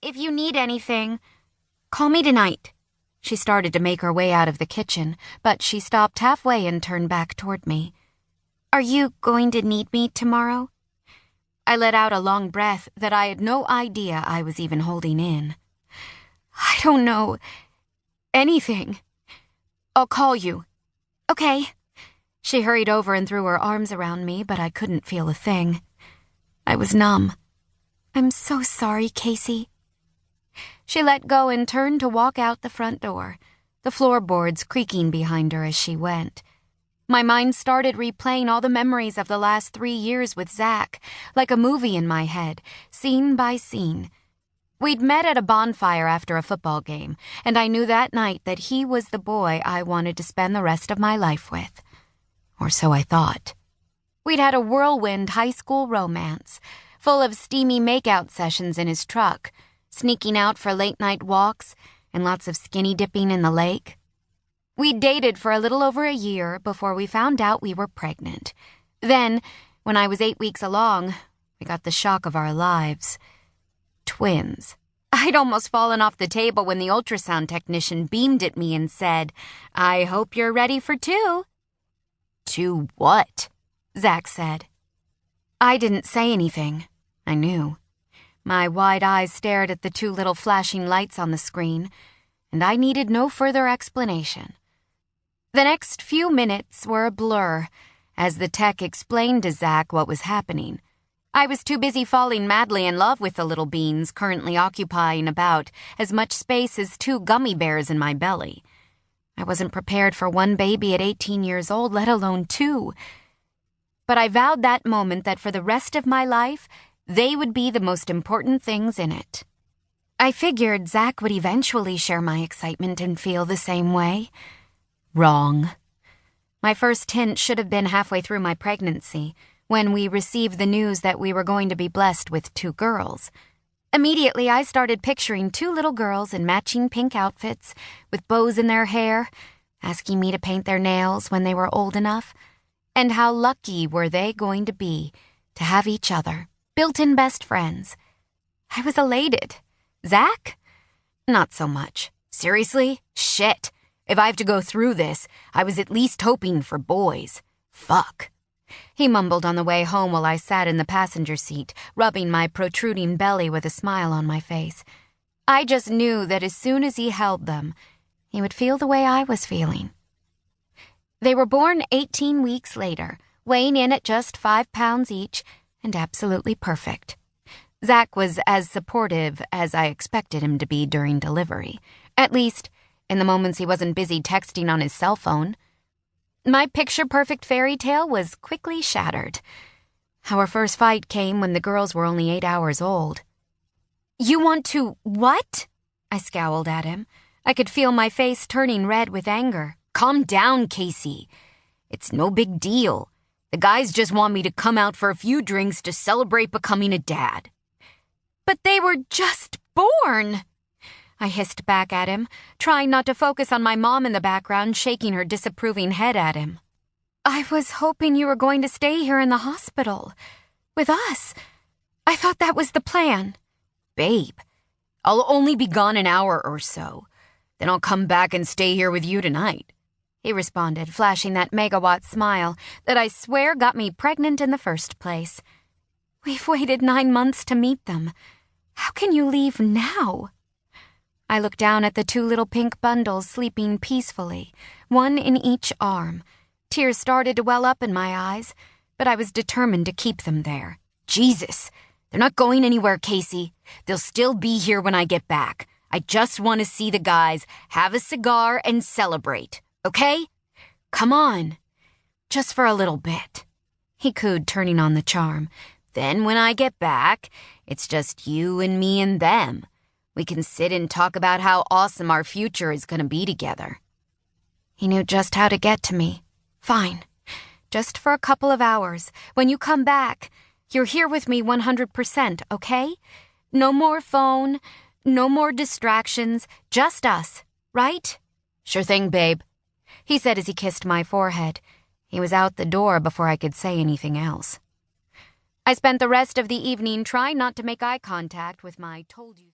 If you need anything, call me tonight." She started to make her way out of the kitchen, but she stopped halfway and turned back toward me. "Are you going to need me tomorrow?" I let out a long breath that I had no idea I was even holding in. "I don't know anything. I'll call you." "Okay." She hurried over and threw her arms around me, but I couldn't feel a thing. I was numb. "I'm so sorry, Kacie." She let go and turned to walk out the front door, the floorboards creaking behind her as she went. My mind started replaying all the memories of the last 3 years with Zach, like a movie in my head, scene by scene. We'd met at a bonfire after a football game, and I knew that night that he was the boy I wanted to spend the rest of my life with. Or so I thought. We'd had a whirlwind high school romance, full of steamy makeout sessions in his truck, sneaking out for late-night walks, and lots of skinny dipping in the lake. We'd dated for a little over a year before we found out we were pregnant. Then, when I was 8 weeks along, we got the shock of our lives. Twins. I'd almost fallen off the table when the ultrasound technician beamed at me and said, "I hope you're ready for 2. "2 what?" Zach said. I didn't say anything. I knew. My wide eyes stared at the 2 little flashing lights on the screen, and I needed no further explanation. The next few minutes were a blur, as the tech explained to Zach what was happening. I was too busy falling madly in love with the little beans, currently occupying about as much space as 2 gummy bears in my belly. I wasn't prepared for 1 baby at 18 years old, let alone 2. But I vowed that moment that for the rest of my life, they would be the most important things in it. I figured Zach would eventually share my excitement and feel the same way. Wrong. My first hint should have been halfway through my pregnancy, when we received the news that we were going to be blessed with 2 girls. Immediately, I started picturing 2 little girls in matching pink outfits, with bows in their hair, asking me to paint their nails when they were old enough. And how lucky were they going to be to have each other, built-in best friends. I was elated. Zach? Not so much. Seriously? Shit. If I have to go through this, I was at least hoping for boys. Fuck. He mumbled on the way home while I sat in the passenger seat, rubbing my protruding belly with a smile on my face. I just knew that as soon as he held them, he would feel the way I was feeling. They were born 18 weeks later, weighing in at just 5 pounds each, and absolutely perfect. Zach was as supportive as I expected him to be during delivery. At least, in the moments he wasn't busy texting on his cell phone. My picture-perfect fairy tale was quickly shattered. Our first fight came when the girls were only 8 hours old. "You want to what?" I scowled at him. I could feel my face turning red with anger. "Calm down, Kacie. It's no big deal. The guys just want me to come out for a few drinks to celebrate becoming a dad." "But they were just born!" I hissed back at him, trying not to focus on my mom in the background shaking her disapproving head at him. "I was hoping you were going to stay here in the hospital. With us. I thought that was the plan." "Babe, I'll only be gone an hour or so. Then I'll come back and stay here with you tonight," he responded, flashing that megawatt smile that I swear got me pregnant in the first place. "We've waited 9 months to meet them. How can you leave now?" I looked down at the 2 little pink bundles sleeping peacefully, one in each arm. Tears started to well up in my eyes, but I was determined to keep them there. "Jesus, they're not going anywhere, Kacie. They'll still be here when I get back. I just want to see the guys, have a cigar, and celebrate, okay? Come on. Just for a little bit," he cooed, turning on the charm. "Then when I get back, it's just you and me and them. We can sit and talk about how awesome our future is going to be together." He knew just how to get to me. "Fine. Just for a couple of hours. When you come back, you're here with me 100%, okay? No more phone, no more distractions, just us, right?" "Sure thing, babe," he said as he kissed my forehead. He was out the door before I could say anything else. I spent the rest of the evening trying not to make eye contact with my told you